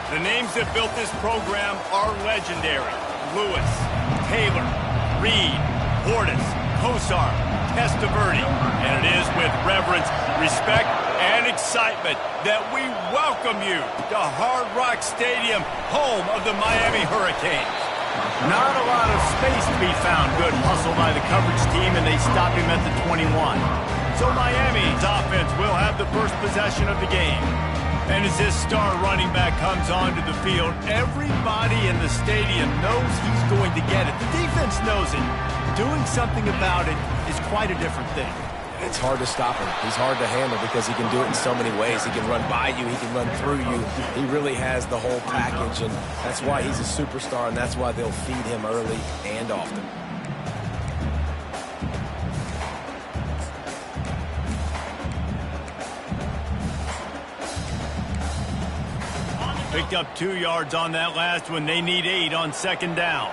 The names that built this program are legendary. Lewis, Taylor, Reed, Portis, Kosar, Testaverde. And it is with reverence, respect, and excitement that we welcome you to Hard Rock Stadium, home of the Miami Hurricanes. Not a lot of space to be found. Good hustle by the coverage team, and they stop him at the 21. So Miami's offense will have the first possession of the game. And as this star running back comes onto the field, everybody in the stadium knows he's going to get it. The defense knows it. Doing something about it is quite a different thing. It's hard to stop him. He's hard to handle because he can do it in so many ways. He can run by you. He can run through you. He really has the whole package, and that's why he's a superstar, and that's why they'll feed him early and often. Picked up 2 yards on that last one. They need 8 on second down.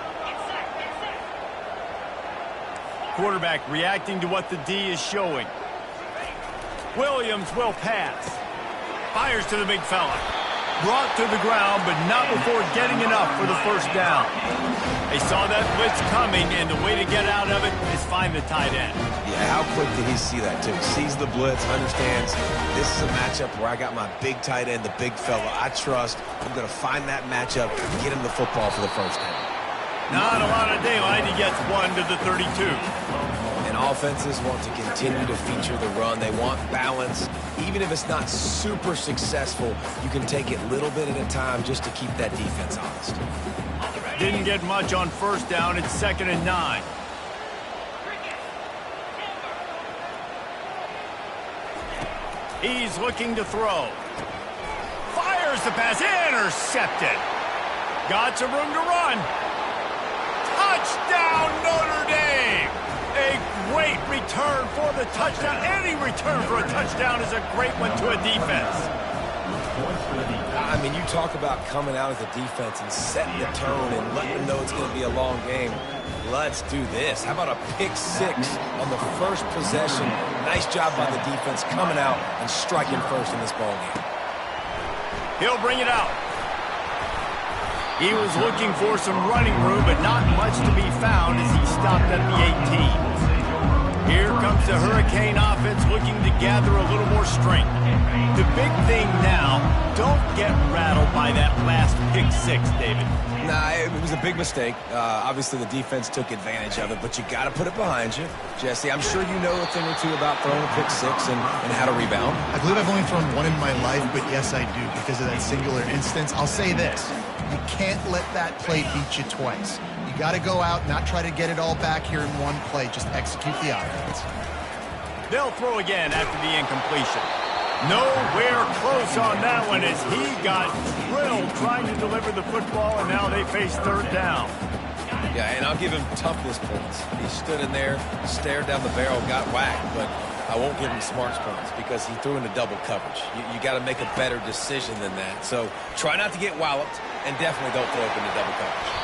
Quarterback reacting to what the D is showing. Williams will pass. Fires to the big fella. Brought to the ground, but not before getting enough for the first down. They saw that blitz coming, and the way to get out of it is find the tight end. Yeah, how quick did he see that, too? Sees the blitz, understands this is a matchup where I got my big tight end, the big fella I trust. I'm going to find that matchup and get him the football for the first down. Not a lot of daylight. He gets 1 to the 32. And offenses want to continue to feature the run. They want balance. Even if it's not super successful, you can take it little bit at a time just to keep that defense honest. Didn't get much on first down. It's 2nd and 9. He's looking to throw. Fires the pass. Intercepted. Got some room to run. Touchdown, Notre Dame! A great return for the touchdown. Any return for a touchdown is a great one to a defense. I mean, you talk about coming out as a defense and setting the tone and letting them know it's going to be a long game. Let's do this. How about a pick 6 on the first possession? Nice job by the defense coming out and striking first in this ball game. He'll bring it out. He was looking for some running room, but not much to be found as he stopped at the 18. Here comes the Hurricane offense looking to gather a little more strength. The big thing now, don't get rattled by that last pick 6, David. Nah, it was a big mistake. Obviously, the defense took advantage of it, but you got to put it behind you. Jesse, I'm sure you know a thing or two about throwing a pick 6 and how to rebound. I believe I've only thrown one in my life, but yes, I do because of that singular instance. I'll say this. You can't let that play beat you twice. You got to go out, not try to get it all back here in one play. Just execute the offense. They'll throw again after the incompletion. Nowhere close on that one as he got drilled trying to deliver the football, and now they face 3rd down. Yeah, and I'll give him toughness points. He stood in there, stared down the barrel, got whacked, but I won't give him smarts points because he threw into double coverage. You got to make a better decision than that. So try not to get walloped, and definitely don't throw up into double coverage.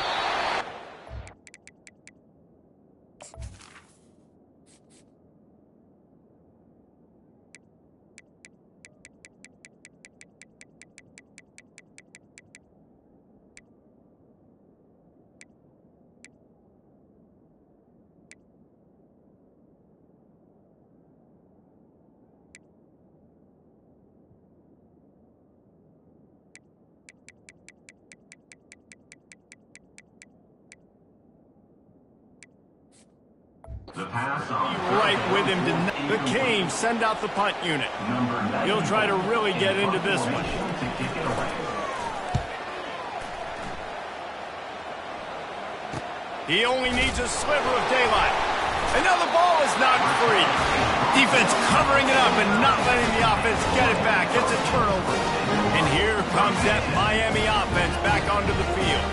Right with him. The Canes send out the punt unit. He'll try to really get into this one. He only needs a sliver of daylight. And now the ball is not free. Defense covering it up and not letting the offense get it back. It's a turnover. And here comes that Miami offense back onto the field.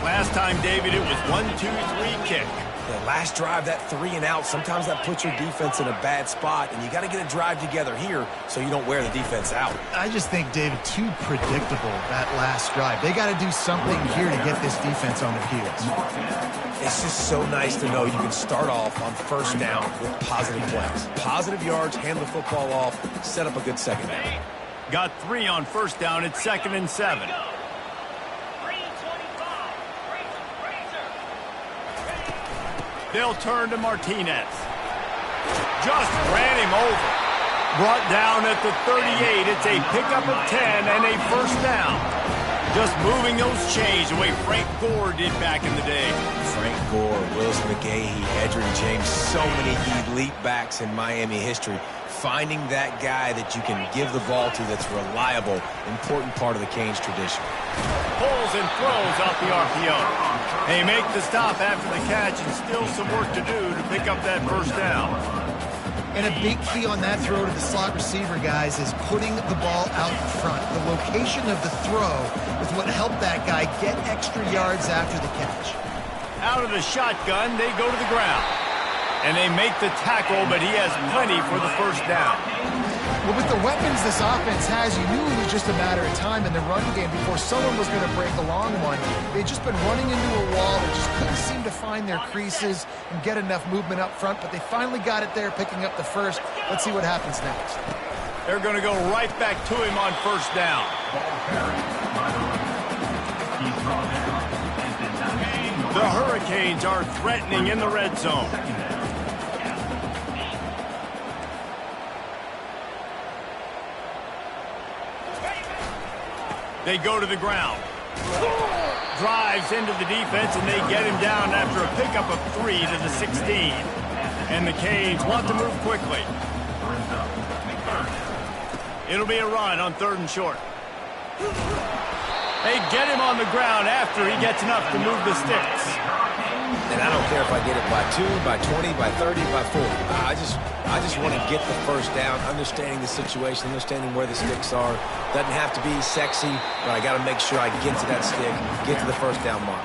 Last time, David, it was 1-2-3 kick. The last drive, that 3 and out, sometimes that puts your defense in a bad spot, and you got to get a drive together here so you don't wear the defense out. I just think, David, too predictable, that last drive. They got to do something here to get this defense on their heels. It's just so nice to know you can start off on first down with positive plays. Positive yards, hand the football off, set up a good second down. Got 3 on first down. It's 2nd and 7. They'll turn to Martinez. Just ran him over. Brought down at the 38. It's a pickup of 10 and a first down. Just moving those chains the way Frank Gore did back in the day. Frank Gore, Willis McGahee, Edgerrin James, so many elite backs in Miami history. Finding that guy that you can give the ball to that's reliable, important part of the Canes tradition. Pulls and throws out the RPO. They make the stop after the catch and still some work to do to pick up that first down. And a big key on that throw to the slot receiver, guys, is putting the ball out in front. The location of the throw is what helped that guy get extra yards after the catch. Out of the shotgun, they go to the ground. And they make the tackle, but he has plenty for the first down. Well, with the weapons this offense has, you knew it was just a matter of time in the run game before someone was going to break a long one. They'd just been running into a wall. They just couldn't seem to find their creases and get enough movement up front, but they finally got it there, picking up the first. Let's see what happens next. They're going to go right back to him on first down. The Hurricanes are threatening in the red zone. They go to the ground. Drives into the defense, and they get him down after a pickup of 3 to the 16. And the Canes want to move quickly. It'll be a run on 3rd and short. They get him on the ground after he gets enough to move the sticks. And I don't care if I get it by 2, by 20, by 30, by 40. I just want to get the first down, understanding the situation, understanding where the sticks are. Doesn't have to be sexy, but I got to make sure I get to that stick, get to the first down mark.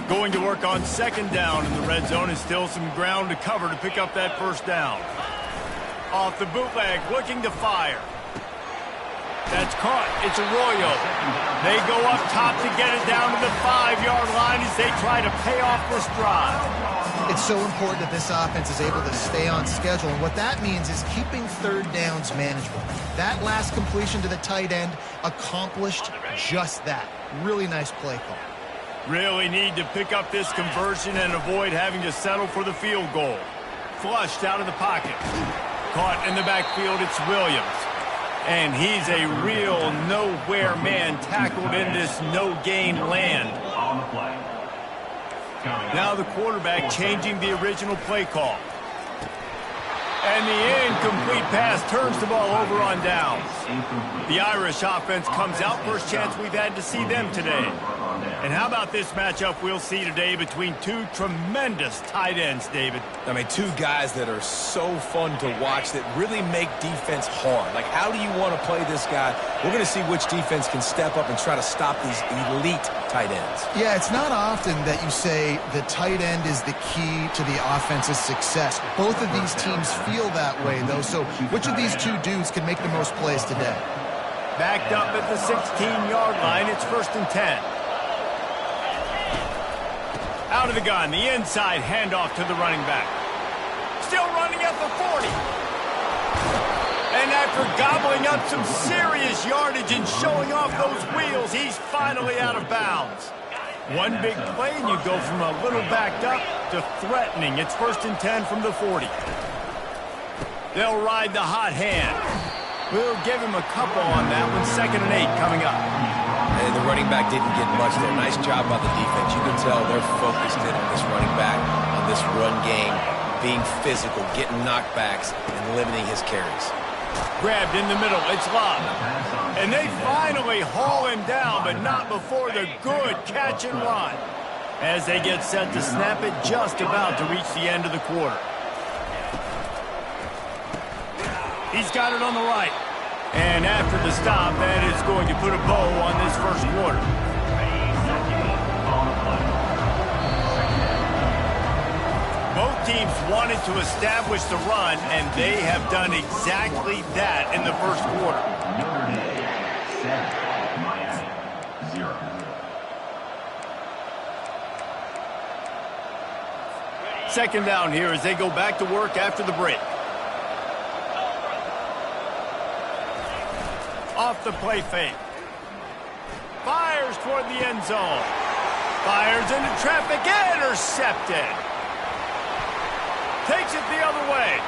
Going to work on 2nd down in the red zone, and still some ground to cover to pick up that first down. Off the bootleg, looking to fire. That's caught. It's Arroyo. They go up top to get it down to the 5-yard line as they try to pay off this drive. It's so important that this offense is able to stay on schedule, and what that means is keeping 3rd downs manageable. That last completion to the tight end accomplished just that. Really nice play call. Really need to pick up this conversion and avoid having to settle for the field goal. Flushed out of the pocket. Caught in the backfield, it's Williams. And he's a real nowhere man tackled in this no-gain land. Now the quarterback changing the original play call. And the incomplete pass turns the ball over on downs. The Irish offense comes out. First chance we've had to see them today. And how about this matchup we'll see today between 2 tremendous tight ends, David? I mean, 2 guys that are so fun to watch that really make defense hard. Like, how do you want to play this guy? We're going to see which defense can step up and try to stop these elite tight ends. Yeah, it's not often that you say the tight end is the key to the offense's success. Both of these teams feel that way, though. So which of these 2 dudes can make the most plays today? Backed up at the 16-yard line. It's 1st and 10. Out of the gun, the inside handoff to the running back. Still running at the 40. And after gobbling up some serious yardage and showing off those wheels, he's finally out of bounds. One big play, and you go from a little backed up to threatening. It's 1st and 10 from the 40. They'll ride the hot hand. We'll give him a couple on that one. 2nd and 8 coming up. And the running back didn't get much there. Nice job by the defense. You can tell they're focused in on this running back, on this run game, being physical, getting knockbacks, and limiting his carries. Grabbed in the middle. It's Love. And they finally haul him down, but not before the good catch and run. As they get set to snap it, just about to reach the end of the quarter. He's got it on the right. And after the stop, that is going to put a bow on this first quarter. Both teams wanted to establish the run, and they have done exactly that in the first quarter. Notre Dame 7, Miami 0. Second down here as they go back to work after the break. Off the play fake. Fires toward the end zone. Fires into traffic. Intercepted. Takes it the other way.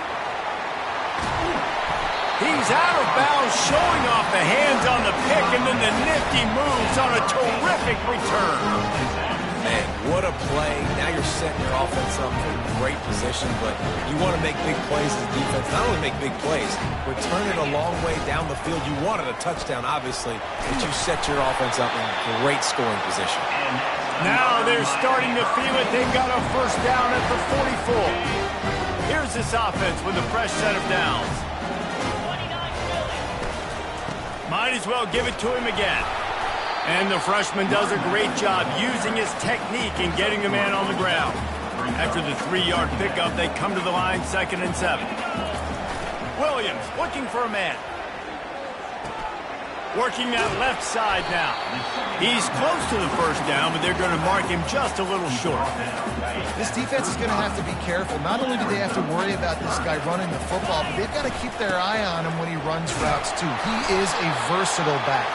He's out of bounds, showing off the hands on the pick, and then the nifty moves on a terrific return. Man, what a play. Now you're setting your offense up for great position, but you want to make big plays as a defense. Not only make big plays, return it a long way down the field. You wanted a touchdown, obviously, but you set your offense up in great scoring position. Now they're starting to feel it. They've got a first down at the 44. Here's this offense with a fresh set of downs. Might as well give it to him again. And the freshman does a great job using his technique and getting the man on the ground. After the 3-yard pickup, they come to the line 2nd and 7. Williams looking for a man. Working that left side now. He's close to the first down, but they're going to mark him just a little short. This defense is going to have to be careful. Not only do they have to worry about this guy running the football, but they've got to keep their eye on him when he runs routes too. He is a versatile back.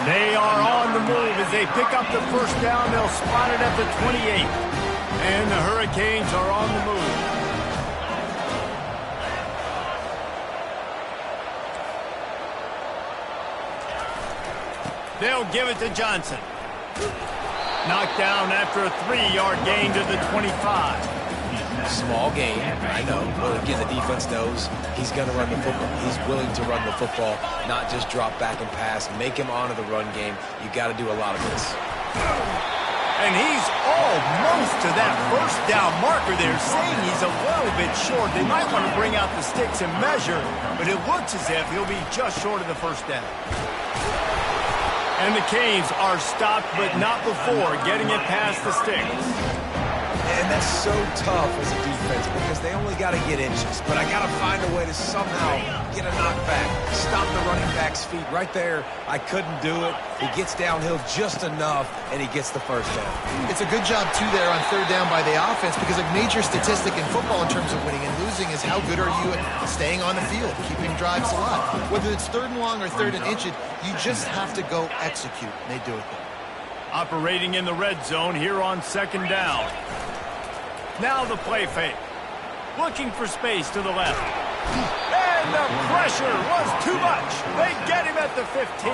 They are on the move as they pick up the first down. They'll spot it at the 28. And the Hurricanes are on the move. They'll give it to Johnson. Knocked down after a 3-yard gain to the 25. Small gain, I know, but again, the defense knows he's going to run the football. He's willing to run the football, not just drop back and pass, make him honor the run game. You got to do a lot of this. And he's almost to that first down marker there, saying he's a little bit short. They might want to bring out the sticks and measure, but it looks as if he'll be just short of the first down. And the Canes are stopped, but not before getting it past the sticks. And that's so tough as a defense because they only got to get inches. But I got to find a way to somehow get a knockback, stop the running back's feet. Right there, I couldn't do it. He gets downhill just enough, and he gets the first down. It's a good job, too, there on 3rd down by the offense because a major statistic in football in terms of winning and losing is how good are you at staying on the field, keeping drives alive. Whether it's 3rd and long or 3rd and inches, you just have to go execute. And they do it there. Operating in the red zone here on 2nd down. Now the play fake. Looking for space to the left. And the pressure was too much. They get him at the 15.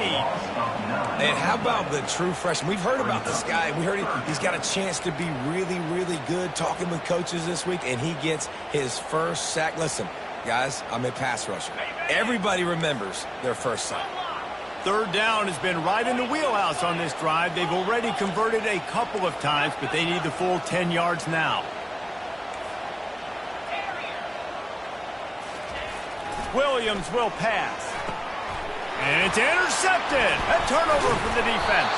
And how about the true freshman? We've heard about this guy. We heard he's got a chance to be really, really good talking with coaches this week, and he gets his first sack. Listen, guys, I'm a pass rusher. Everybody remembers their first sack. 3rd down has been right in the wheelhouse on this drive. They've already converted a couple of times, but they need the full 10 yards now. Williams will pass. And it's intercepted. A turnover for the defense.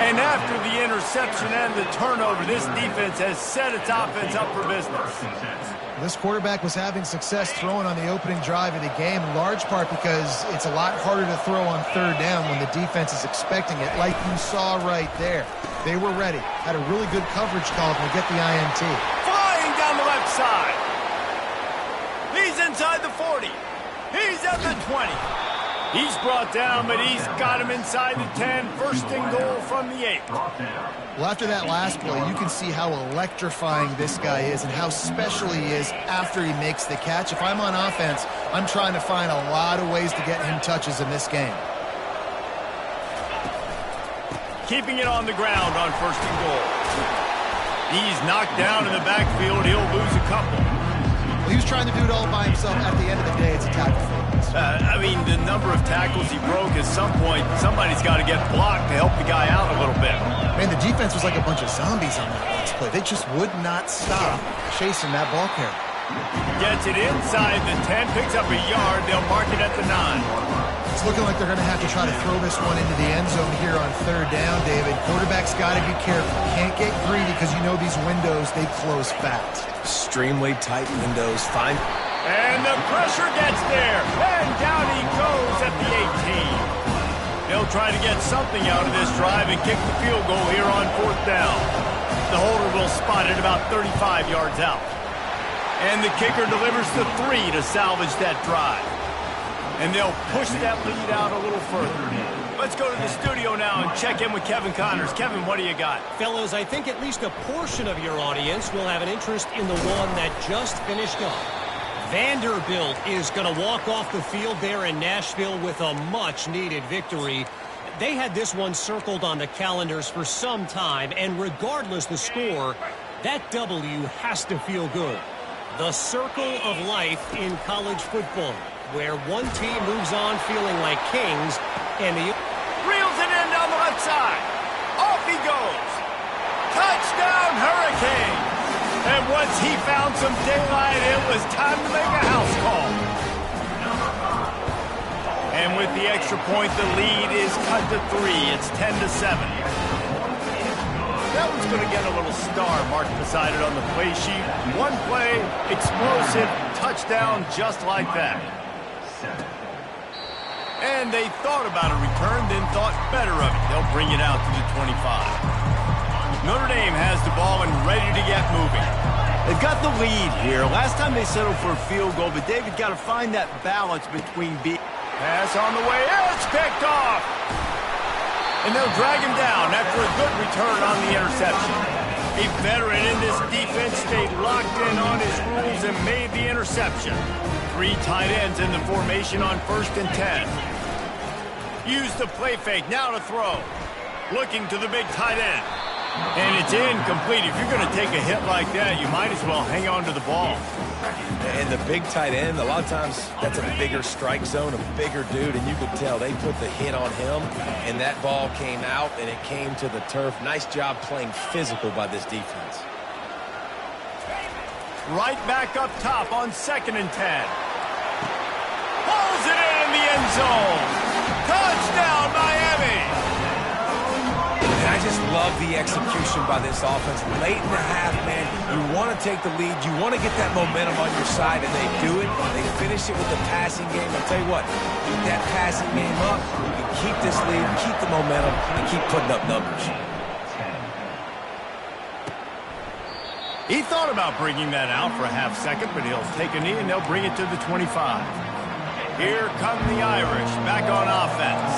And after the interception and the turnover, this defense has set its offense up for business. This quarterback was having success throwing on the opening drive of the game, in large part because it's a lot harder to throw on 3rd down when the defense is expecting it, like you saw right there. They were ready. Had a really good coverage call to get the INT. Flying down the left side. He's inside the 40. He's at the 20. He's brought down, but he's got him inside the 10. 1st and goal from the 8. Well, after that last play, you can see how electrifying this guy is and how special he is after he makes the catch. If I'm on offense, I'm trying to find a lot of ways to get him touches in this game. Keeping it on the ground on 1st and goal. He's knocked down in the backfield. He'll lose a couple. Well, he was trying to do it all by himself. At the end of the day, it's a tackle for him. I mean, the number of tackles he broke, at some point, somebody's got to get blocked to help the guy out a little bit. Man, the defense was like a bunch of zombies on that last play. They just would not stop chasing that ball carrier. Gets it inside the 10, picks up a yard. They'll mark it at the 9. It's looking like they're going to have to try to throw this one into the end zone here on 3rd down, David. Quarterback's got to be careful. Can't get greedy because you know these windows, they close fast. Extremely tight windows. Fine. And the pressure gets there. And down he goes at the 18. They'll try to get something out of this drive and kick the field goal here on 4th down. The holder will spot it about 35 yards out. And the kicker delivers the 3 to salvage that drive. And they'll push that lead out a little further. Let's go to the studio now and check in with Kevin Connors. Kevin, what do you got? Fellas, I think at least a portion of your audience will have an interest in the one that just finished up. Vanderbilt is going to walk off the field there in Nashville with a much-needed victory. They had this one circled on the calendars for some time, and regardless the score, that W has to feel good. The circle of life in college football, where one team moves on feeling like kings, and the Reels it in down the left side. Off he goes. Touchdown, Hurricane. And once he found some daylight, it was time to make a house call. And with the extra point, the lead is cut to 3. It's 10-7. That one's going to get a little star marked beside it on the play sheet. One play, explosive, touchdown just like that. And they thought about a return, then thought better of it. They'll bring it out to the 25. Notre Dame has the ball and ready to get moving. They've got the lead here. Last time they settled for a field goal, but David got to find that balance between being... Pass on the way. It's picked off. And they'll drag him down after a good return on the interception. A veteran in this defense stayed locked in on his rules and made the interception. 3 tight ends in the formation on 1st and 10. Use the play fake, now to throw. Looking to the big tight end. And it's incomplete. If you're going to take a hit like that, you might as well hang on to the ball. And the big tight end, a lot of times that's a bigger strike zone, a bigger dude, and you could tell they put the hit on him, and that ball came out, and it came to the turf. Nice job playing physical by this defense. Right back up top on 2nd and 10. Pulls it in the end zone. Touchdown, Miami. And I just love the execution by this offense. Late in the half, man, you want to take the lead. You want to get that momentum on your side, and they do it. They finish it with the passing game. I'll tell you what, keep that passing game up. You can keep this lead, keep the momentum, and keep putting up numbers. He thought about bringing that out for a half second, but he'll take a knee, and they'll bring it to the 25. Here come the Irish, back on offense.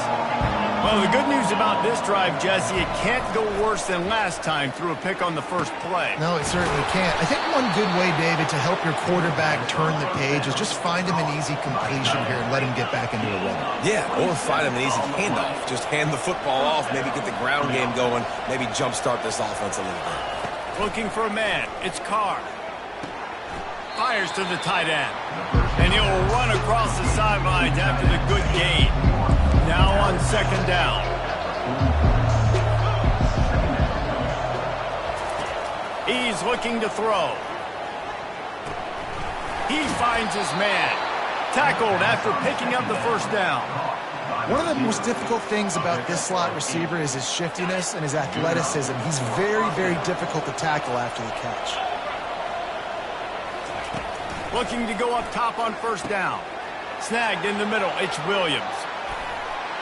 Well, the good news about this drive, Jesse, it can't go worse than last time through a pick on the first play. No, it certainly can't. I think one good way, David, to help your quarterback turn the page is just find him an easy completion here and let him get back into a rhythm. Yeah, or find him an easy handoff. Just hand the football off, maybe get the ground game going, maybe jumpstart this offense a little bit. Looking for a man. It's Carr. Fires to the tight end. And he'll run across the sidelines after the good gain. Now on 2nd down. He's looking to throw. He finds his man. Tackled after picking up the first down. One of the most difficult things about this slot receiver is his shiftiness and his athleticism. He's very, very difficult to tackle after the catch. Looking to go up top on 1st down. Snagged in the middle. It's Williams.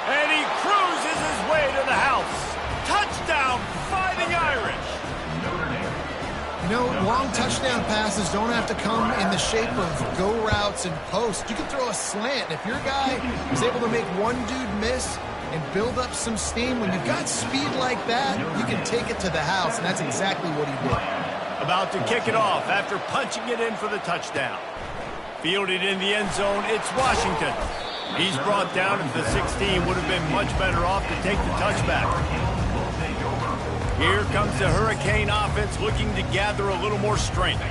And he cruises his way to the house. Touchdown, Fighting Irish. You know, long touchdown passes don't have to come in the shape of go routes and posts. You can throw a slant. If your guy is able to make one dude miss and build up some steam, when you've got speed like that, you can take it to the house, and that's exactly what he did. About to kick it off after punching it in for the touchdown. Fielded in the end zone, it's Washington. He's brought down at the 16, would have been much better off to take the touchback. Here comes the Hurricane offense looking to gather a little more strength.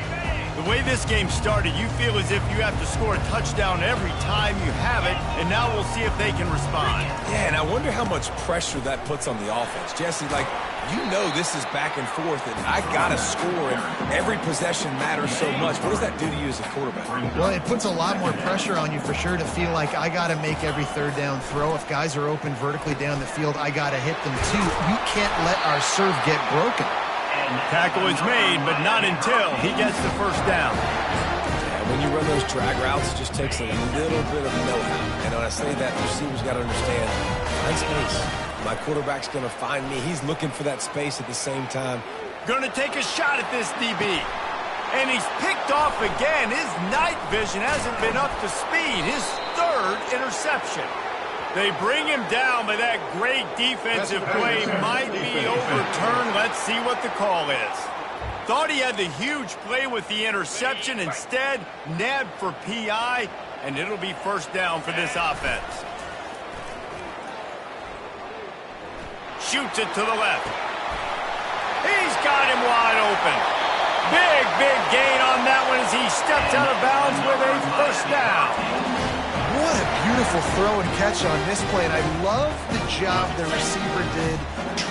The way this game started, you feel as if you have to score a touchdown every time you have it, and now we'll see if they can respond. Yeah, and I wonder how much pressure that puts on the offense. Jesse, like, you know this is back and forth, and I got to score, and every possession matters so much. What does that do to you as a quarterback? Well, it puts a lot more pressure on you for sure to feel like I got to make every 3rd down throw. If guys are open vertically down the field, I got to hit them too. We can't let our serve get broken. Tackle is made, but not until he gets the 1st down. And when you run those drag routes, it just takes a little bit of know-how. And when I say that, the receivers got to understand, find space. My quarterback's going to find me. He's looking for that space at the same time. Going to take a shot at this DB. And he's picked off again. His night vision hasn't been up to speed. His 3rd interception. They bring him down, but that great defensive play might be overturned. Let's see what the call is. Thought he had the huge play with the interception. Instead, nabbed for PI, and it'll be first down for this offense. Shoots it to the left. He's got him wide open. Big gain on that one as he steps out of bounds with a first down. What a beautiful throw and catch on this play, and I love the job the receiver did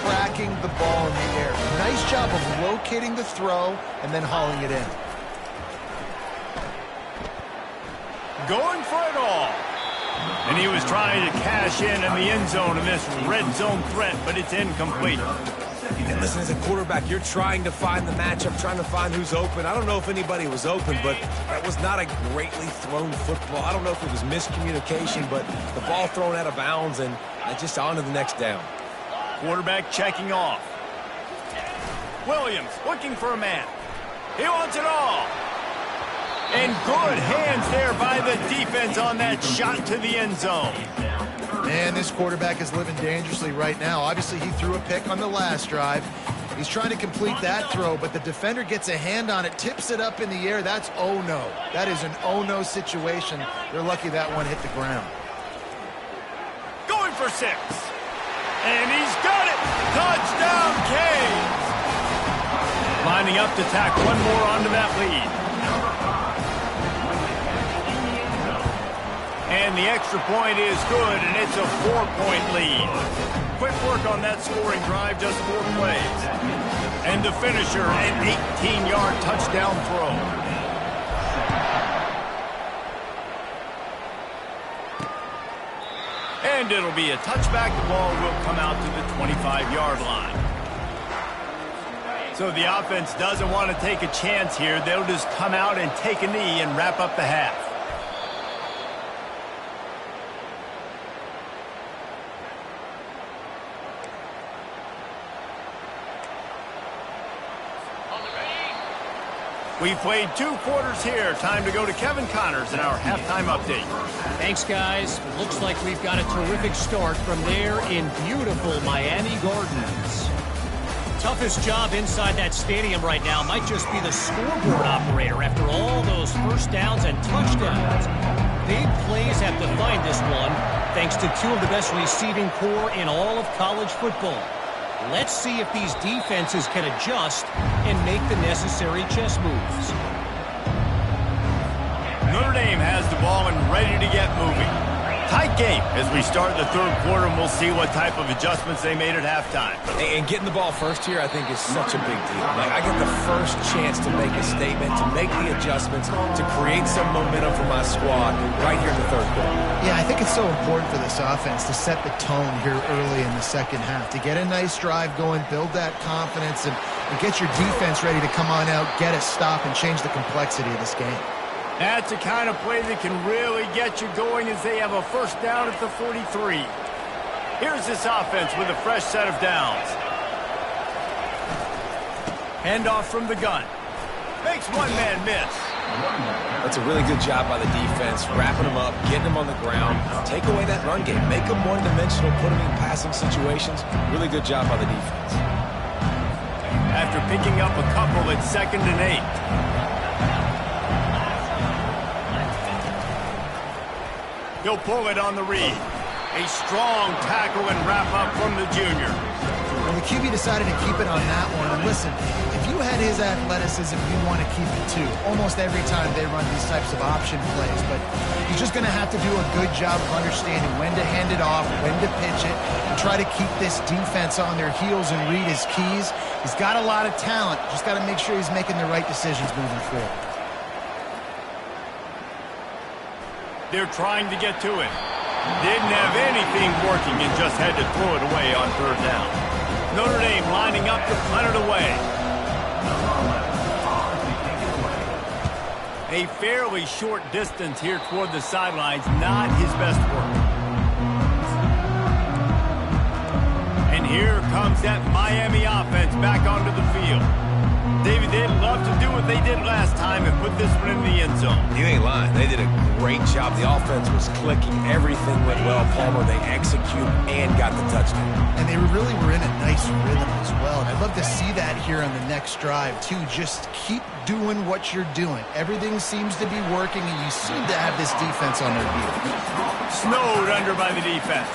tracking the ball in the air. Nice job of locating the throw and then hauling it in. Going for it all. And he was trying to cash in the end zone in this red zone threat, but it's incomplete. And listen, as a quarterback, you're trying to find the matchup, trying to find who's open. I don't know if anybody was open, but that was not a greatly thrown football. I don't know if it was miscommunication, but the ball thrown out of bounds and just on to the next down. Quarterback checking off. Williams looking for a man. He wants it all. And good hands there by the defense on that shot to the end zone. Man, this quarterback is living dangerously right now. Obviously, he threw a pick on the last drive. He's trying to complete that throw, but the defender gets a hand on it, tips it up in the air. That's oh-no. That is an oh-no situation. They're lucky that one hit the ground. Going for 6. And he's got it. Touchdown, Canes. Lining up to tack one more onto that lead. And the extra point is good, and it's a 4-point lead. Quick work on that scoring drive, just 4 plays. And the finisher, an 18-yard touchdown throw. And it'll be a touchback. The ball will come out to the 25-yard line. So the offense doesn't want to take a chance here. They'll just come out and take a knee and wrap up the half. We've played 2 quarters here. Time to go to Kevin Connors in our halftime update. Thanks, guys. It looks like we've got a terrific start from there in beautiful Miami Gardens. Toughest job inside that stadium right now might just be the scoreboard operator after all those first downs and touchdowns. Big plays have defined this one, thanks to 2 of the best receiving corps in all of college football. Let's see if these defenses can adjust and make the necessary chess moves. Notre Dame has the ball and ready to get moving. Tight game as we start the 3rd quarter, and we'll see what type of adjustments they made at halftime. And getting the ball first here, I think, is such a big deal. Like, I get the first chance to make a statement, to make the adjustments, to create some momentum for my squad right here in the 3rd quarter. Yeah, I think it's so important for this offense to set the tone here early in the second half, to get a nice drive going, build that confidence, and get your defense ready to come on out, get a stop, and change the complexity of this game. That's the kind of play that can really get you going as they have a first down at the 43. Here's this offense with a fresh set of downs. Handoff from the gun. Makes one man miss. That's a really good job by the defense, wrapping them up, getting them on the ground, take away that run game, make them one-dimensional, put them in passing situations. Really good job by the defense. After picking up a couple, it's 2nd and 8. He'll pull it on the read. A strong tackle and wrap up from the junior. Well, the QB decided to keep it on that one. And listen, if you had his athleticism, you want to keep it too. Almost every time they run these types of option plays. But he's just going to have to do a good job of understanding when to hand it off, when to pitch it, and try to keep this defense on their heels and read his keys. He's got a lot of talent. Just got to make sure he's making the right decisions moving forward. They're trying to get to it. Didn't have anything working and just had to throw it away on 3rd down. Notre Dame lining up to punt it away. A fairly short distance here toward the sidelines, not his best work. And here comes that Miami offense back onto the field. David, they'd love to do what they did last time and put this one in the end zone. You ain't lying. They did a great job. The offense was clicking. Everything went well. Palmer, they executed and got the touchdown. And they really were in a nice rhythm as well. And I'd love to see that here on the next drive, too. Just keep doing what you're doing. Everything seems to be working, and you seem to have this defense on their heels. Snowed under by the defense.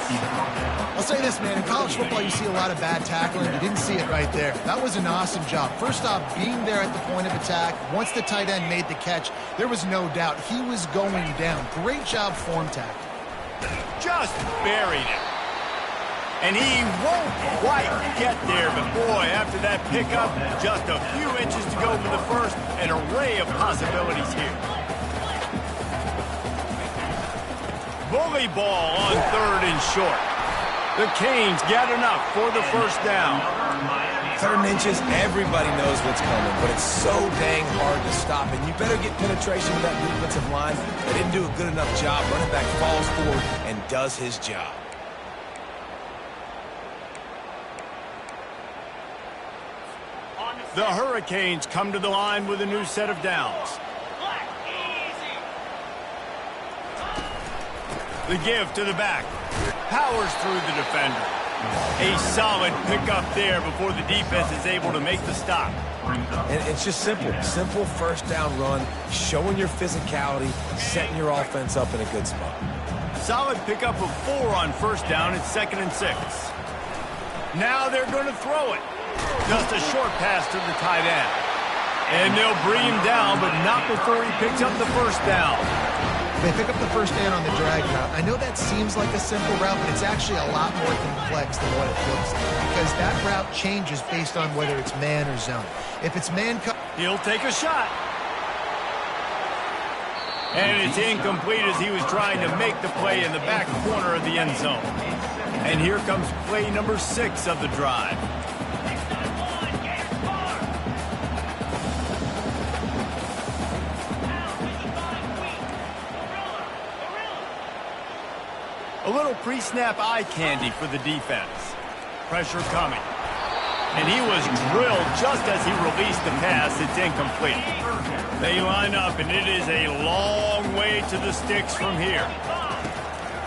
I'll say this, man. In college football, you see a lot of bad tackling. You didn't see it right there. That was an awesome job. First off, being there at the point of attack. Once the tight end made the catch, there was no doubt he was going down. Great job form tackling. Just buried it. And he won't quite get there, but boy, after that pickup, just a few inches to go for the first, an array of possibilities here. Bully ball on 3rd and short. The Canes get enough for the first down. 3rd and inches, everybody knows what's coming, but it's so dang hard to stop, and you better get penetration with that defensive line. They didn't do a good enough job. Running back falls forward and does his job. The Hurricanes come to the line with a new set of downs. The give to the back. Powers through the defender. A solid pickup there before the defense is able to make the stop. And it's just simple. Simple first down run, showing your physicality, setting your offense up in a good spot. Solid pickup of 4 on first down. It's 2nd and 6. Now they're going to throw it. Just a short pass to the tight end. And they'll bring him down, but not before he picks up the first down. They pick up the first down on the drag route. I know that seems like a simple route, but it's actually a lot more complex than what it looks like, because that route changes based on whether it's man or zone. If it's man, he'll take a shot. And it's incomplete as he was trying to make the play in the back corner of the end zone. And here comes play number 6 of the drive. A little pre-snap eye candy for the defense. Pressure coming. And he was drilled just as he released the pass. It's incomplete. They line up, and it is a long way to the sticks from here.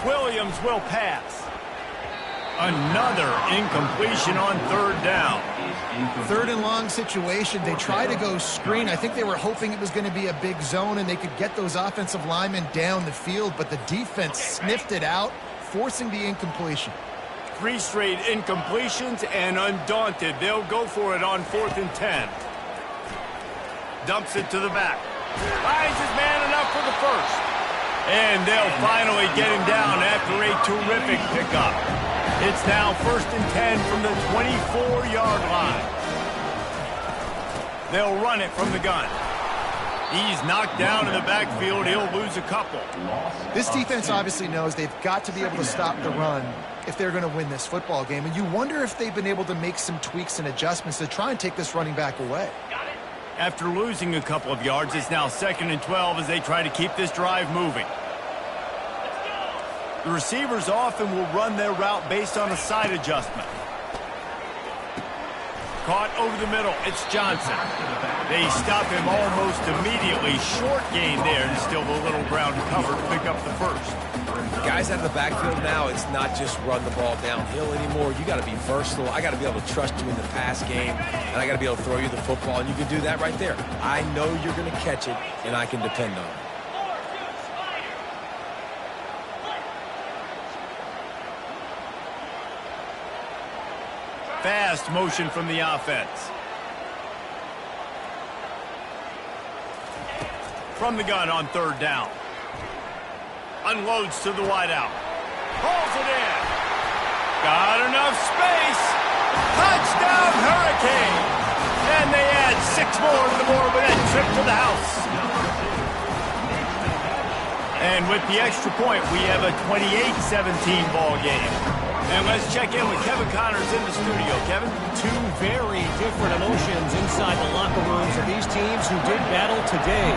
Williams will pass. Another incompletion on 3rd down. 3rd and long situation. They try to go screen. I think they were hoping it was going to be a big zone and they could get those offensive linemen down the field, but the defense sniffed it out, forcing the incompletion. 3 straight incompletions, and undaunted, they'll go for it on 4th and 10. Dumps it to the back. Finds his man enough for the first. And they'll finally get him down after a terrific pickup. It's now 1st and 10 from the 24-yard line. They'll run it from the gun. He's knocked down in the backfield. He'll lose a couple. This defense obviously knows they've got to be able to stop the run if they're going to win this football game. And you wonder if they've been able to make some tweaks and adjustments to try and take this running back away. After losing a couple of yards, it's now 2nd and 12 as they try to keep this drive moving. The receivers often will run their route based on a side adjustment. Caught over the middle. It's Johnson. They stop him almost immediately. Short gain there, and still a little ground to cover to pick up the first. Guys out of the backfield now, it's not just run the ball downhill anymore. You got to be versatile. I got to be able to trust you in the pass game, and I got to be able to throw you the football, and you can do that right there. I know you're going to catch it, and I can depend on it. Fast motion from the offense. From the gun on 3rd down. Unloads to the wideout. Pulls it in. Got enough space. Touchdown Hurricane. And they add 6 more to the board with that trip to the house. And with the extra point, we have a 28-17 ball game. And let's check in with Kevin Connors in the studio. Kevin? 2 very different emotions inside the locker rooms of these teams who did battle today.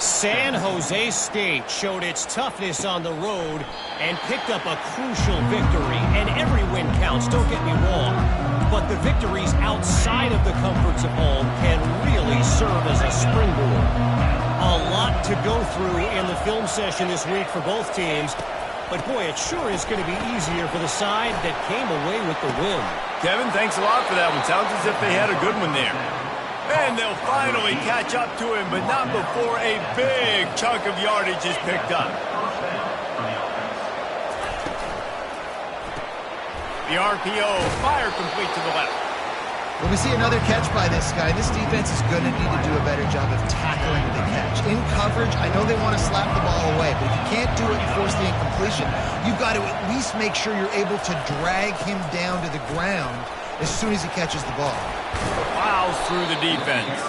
San Jose State showed its toughness on the road and picked up a crucial victory. And every win counts, don't get me wrong. But the victories outside of the comforts of home can really serve as a springboard. A lot to go through in the film session this week for both teams. But boy, it sure is going to be easier for the side that came away with the win. Kevin, thanks a lot for that one. Sounds as if they had a good one there. And they'll finally catch up to him, but not before a big chunk of yardage is picked up. The RPO, fire complete to the left. Well, we see another catch by this guy. This defense is going to need to do a better job of tackling the catch. In coverage, I know they want to slap the ball away, but if you can't do it and force the incompletion, you've got to at least make sure you're able to drag him down to the ground as soon as he catches the ball. Plows through the defense.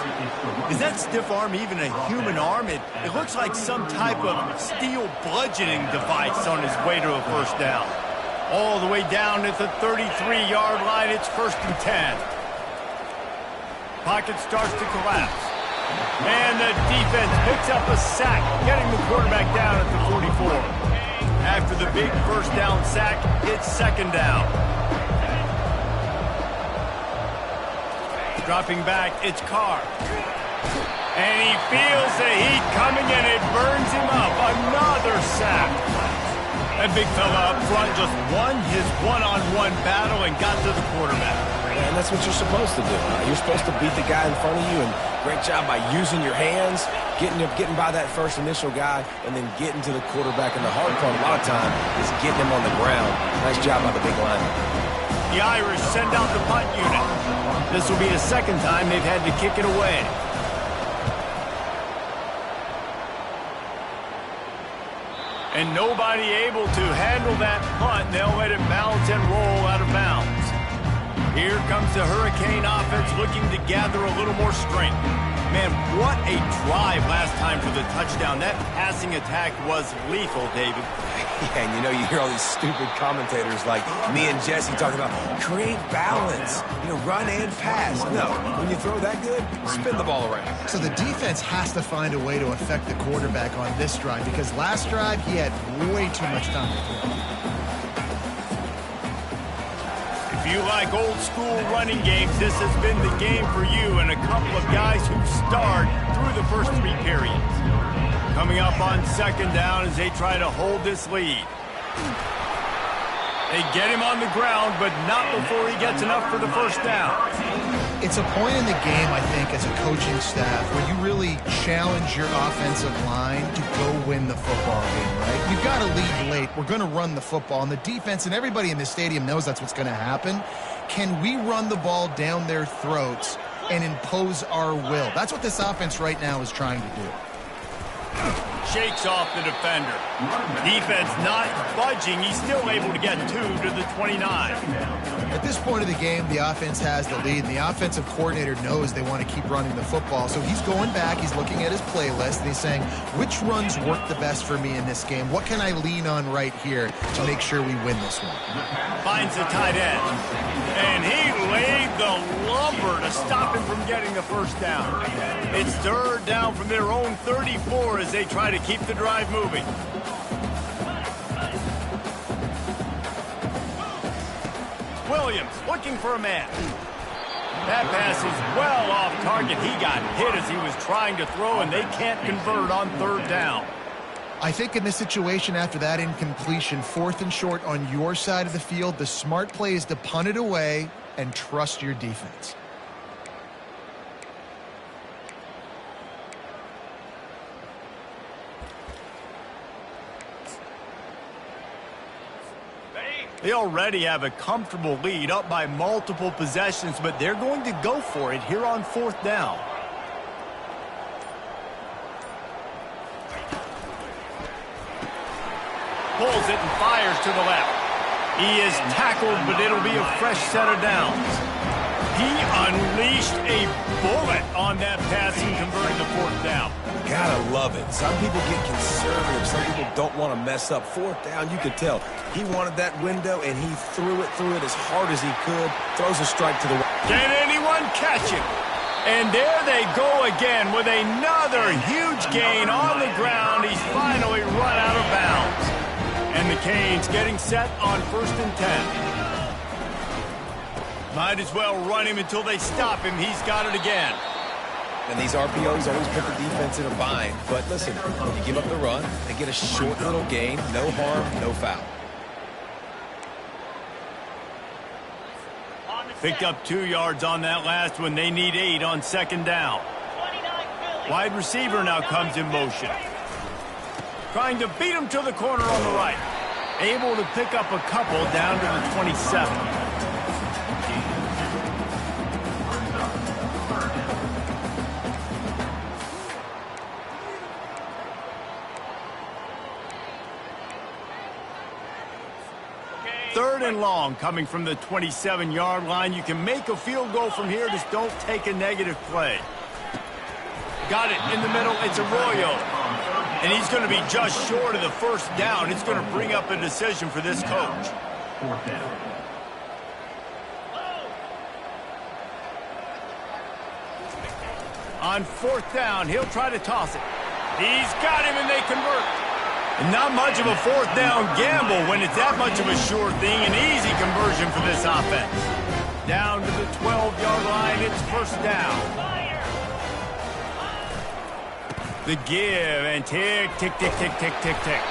Is that stiff arm even a human arm? It looks like some type of steel bludgeoning device on his way to a first down. All the way down at the 33-yard line, it's 1st and 10. Pocket starts to collapse. And the defense picks up a sack, getting the quarterback down at the 44. After the big first down sack, it's 2nd down. Dropping back, it's Carr. And he feels the heat coming and it burns him up. Another sack. That big fella up front just won his one-on-one battle and got to the quarterback. And that's what you're supposed to do. You're supposed to beat the guy in front of you, and great job by using your hands, getting by that first initial guy, and then getting to the quarterback. And the hard part a lot of time is getting him on the ground. Nice job by the big lineman. The Irish send out the punt unit. This will be the 2nd time they've had to kick it away. And nobody able to handle that punt. They'll let it bounce and roll out of bounds. Here comes the Hurricane offense looking to gather a little more strength. Man, what a drive last time for the touchdown. That passing attack was lethal, David. Yeah, and you hear all these stupid commentators like me and Jesse talking about create balance, run and pass. No, when you throw that good, spin the ball around. So the defense has to find a way to affect the quarterback on this drive because last drive he had way too much time to throw. If you like old school running games, this has been the game for you and a couple of guys who starred through the first 3 periods. Coming up on 2nd down as they try to hold this lead. They get him on the ground, but not before he gets enough for the first down. It's a point in the game, I think, as a coaching staff where you really challenge your offensive line to go win the football game, right? You've got to lead late. We're going to run the football, and the defense and everybody in the stadium knows that's what's going to happen. Can we run the ball down their throats and impose our will? That's what this offense right now is trying to do. Shakes off the defender. Defense not budging. He's still able to get 2 to the 29. At this point of the game, the offense has the lead, and the offensive coordinator knows they want to keep running the football. So he's going back, he's looking at his playlist, and he's saying, which runs work the best for me in this game? What can I lean on right here to make sure we win this one? Finds the tight end. And he laid the lumber to stop him from getting the first down. It's 3rd down from their own 34 as they try to keep the drive moving. Williams looking for a man. That pass is well off target. He got hit as he was trying to throw, and they can't convert on 3rd down. I think in this situation, after that incompletion, 4th and short on your side of the field, the smart play is to punt it away and trust your defense. They already have a comfortable lead, up by multiple possessions, but they're going to go for it here on 4th down. Pulls it and fires to the left. He is tackled, but it'll be a fresh set of downs. He unleashed a bullet on that passing, converting to 4th down. Gotta love it. Some people get conservative. Some people don't want to mess up. 4th down, you could tell. He wanted that window, and he threw it as hard as he could. Throws a strike to the right. Can anyone catch him? And there they go again with another huge gain on the ground. He's finally run out of bounds. And the Canes getting set on 1st and 10. Might as well run him until they stop him. He's got it again. And these RPOs always put the defense in a bind. But listen, when you give up the run, they get a short little gain. No harm, no foul. Picked up 2 yards on that last one. They need 8 on 2nd down. Wide receiver now comes in motion. Trying to beat him to the corner on the right. Able to pick up a couple down to the 27. Third and long coming from the 27-yard line. You can make a field goal from here. Just don't take a negative play. Got it in the middle. It's Arroyo. And he's going to be just short of the 1st down. It's going to bring up a decision for this coach. 4th down. On 4th down, he'll try to toss it. He's got him, and they convert. Not much of a 4th down gamble when it's that much of a sure thing. An easy conversion for this offense. Down to the 12-yard line, it's 1st down. The give, and tick, tick, tick, tick, tick, tick, tick.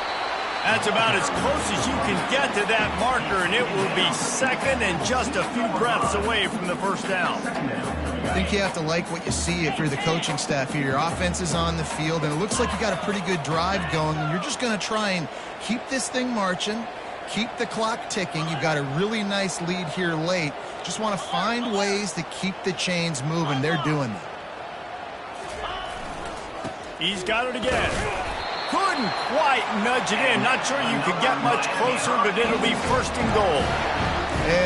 That's about as close as you can get to that marker, and it will be 2nd and just a few breaths away from the 1st down. I think you have to like what you see if you're the coaching staff here. Your offense is on the field, and it looks like you got a pretty good drive going, and you're just going to try and keep this thing marching, keep the clock ticking. You've got a really nice lead here late. Just want to find ways to keep the chains moving. They're doing that. He's got it again. Couldn't quite nudge it in. Not sure you could get much closer, but it'll be 1st and goal.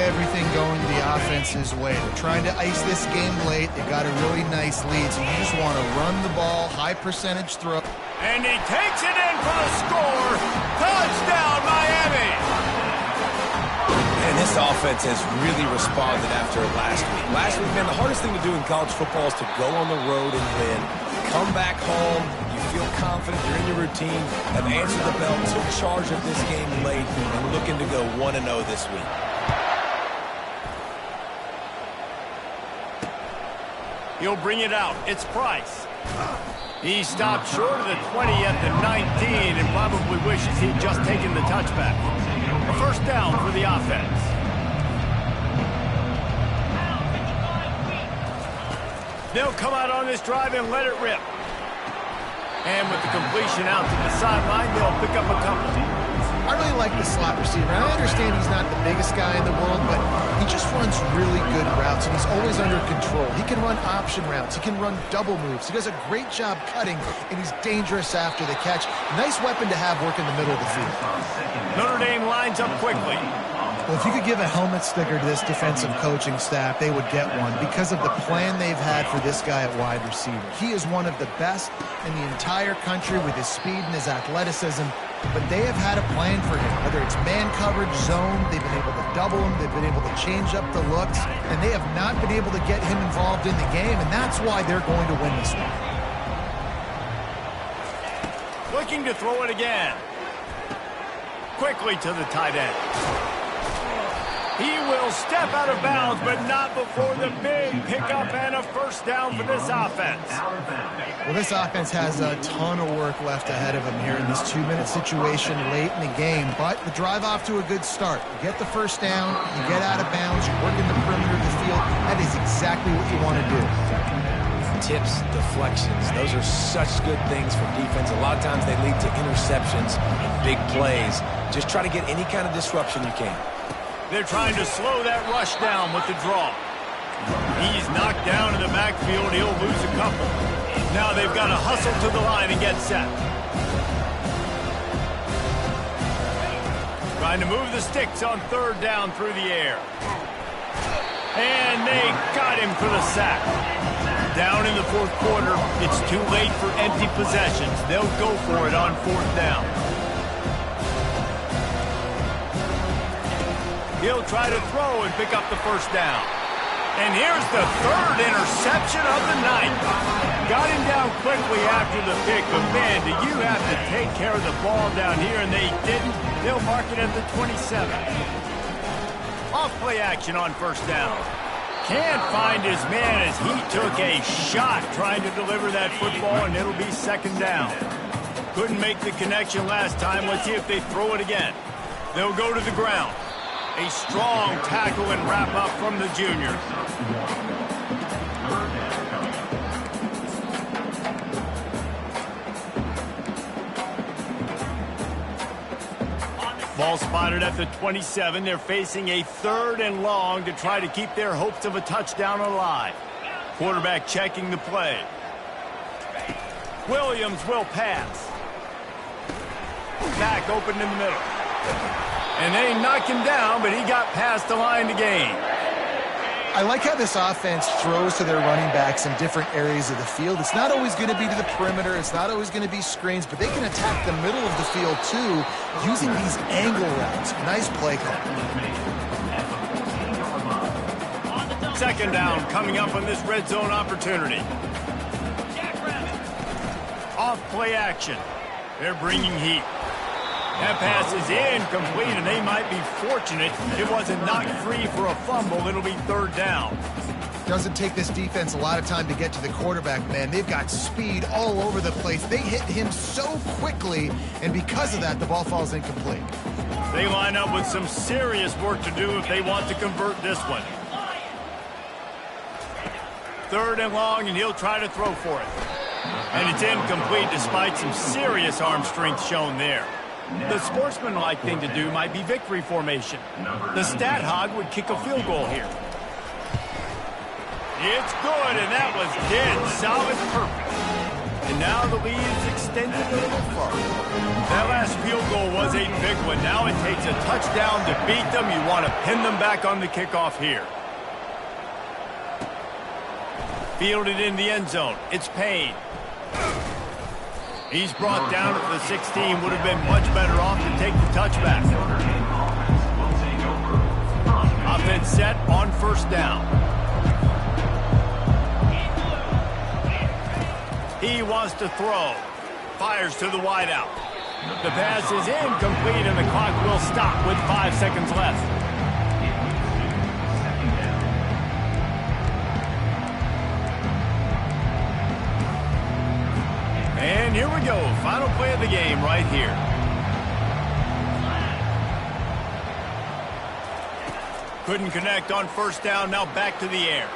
Everything going the offense's way. They're trying to ice this game late. They've got a really nice lead, so you just want to run the ball, high percentage throw. And he takes it in for the score. Touchdown, Miami. And this offense has really responded after last week. Last week, man, the hardest thing to do in college football is to go on the road and win. Come back home, you feel confident, you're in your routine, have answered the bell, took charge of this game late, and looking to go 1-0 this week. He'll bring it out. It's Price. He stopped short of the 20 at the 19 and probably wishes he'd just taken the touchback. A 1st down for the offense. They'll come out on this drive and let it rip. And with the completion out to the sideline, they'll pick up a couple. I really like the slot receiver. I understand he's not the biggest guy in the world, but he just runs really good routes, and he's always under control. He can run option routes. He can run double moves. He does a great job cutting, and he's dangerous after the catch. Nice weapon to have work in the middle of the field. Notre Dame lines up quickly. Well, if you could give a helmet sticker to this defensive coaching staff, they would get one because of the plan they've had for this guy at wide receiver. He is one of the best in the entire country with his speed and his athleticism, but they have had a plan for him. Whether it's man coverage, zone, they've been able to double him, they've been able to change up the looks, and they have not been able to get him involved in the game, and that's why they're going to win this one. Looking to throw it again. Quickly to the tight end. He will step out of bounds, but not before the big pickup and a 1st down for this offense. Well, this offense has a ton of work left ahead of them here in this 2-minute situation late in the game, but the drive off to a good start. You get the 1st down, you get out of bounds, you work in the perimeter of the field. That is exactly what you want to do. Tips, deflections, those are such good things for defense. A lot of times they lead to interceptions, big plays. Just try to get any kind of disruption you can. They're trying to slow that rush down with the draw. He's knocked down in the backfield. He'll lose a couple. Now they've got to hustle to the line and get set. Trying to move the sticks on 3rd down through the air. And they got him for the sack. Down in the 4th quarter, it's too late for empty possessions. They'll go for it on 4th down. He'll try to throw and pick up the 1st down. And here's the third interception of the night. Got him down quickly after the pick, but man, do you have to take care of the ball down here, and they didn't. They'll mark it at the 27. Off play action on first down. Can't find his man as he took a shot trying to deliver that football, and it'll be second down. Couldn't make the connection last time. Let's see if they throw it again. They'll go to the ground. A strong tackle and wrap up from the junior. Ball spotted at the 27. They're facing a 3rd and long to try to keep their hopes of a touchdown alive. Quarterback checking the play. Williams will pass. Back open in the middle. And they knock him down, but he got past the line to gain. I like how this offense throws to their running backs in different areas of the field. It's not always going to be to the perimeter. It's not always going to be screens, but they can attack the middle of the field, too, using these angle routes. Nice play call. Second down coming up on this red zone opportunity. Off play action. They're bringing heat. That pass is incomplete, and they might be fortunate it wasn't knocked free for a fumble. It'll be 3rd down. Doesn't take this defense a lot of time to get to the quarterback, man. They've got speed all over the place. They hit him so quickly, and because of that, the ball falls incomplete. They line up with some serious work to do if they want to convert this one. 3rd and long, and he'll try to throw for it. And it's incomplete despite some serious arm strength shown there. The sportsmanlike thing to do might be victory formation. The stat hog would kick a field goal here. It's good, and that was dead solid perfect. And now the lead is extended a little further. That last field goal was a big one. Now it takes a touchdown to beat them. You want to pin them back on the kickoff here. Fielded in the end zone. It's Payne. He's brought down at the 16. Would have been much better off to take the touchback. Offense set on first down. He wants to throw. Fires to the wideout. The pass is incomplete, and the clock will stop with 5 seconds left. And here we go. Final play of the game right here. Couldn't connect on first down. Now back to the air.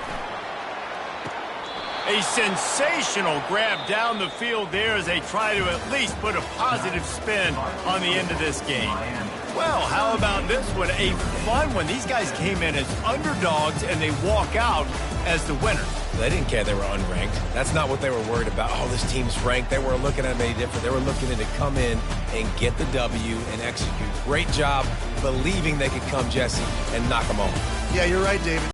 A sensational grab down the field there as they try to at least put a positive spin on the end of this game. Well, how about this one? A fun one. These guys came in as underdogs, and they walk out as the winners. They didn't care they were unranked. That's not what they were worried about. Oh, this team's ranked. They weren't looking at them any different. They were looking to come in and get the W and execute. Great job believing they could come, Jesse, and knock them off. Yeah, you're right, David.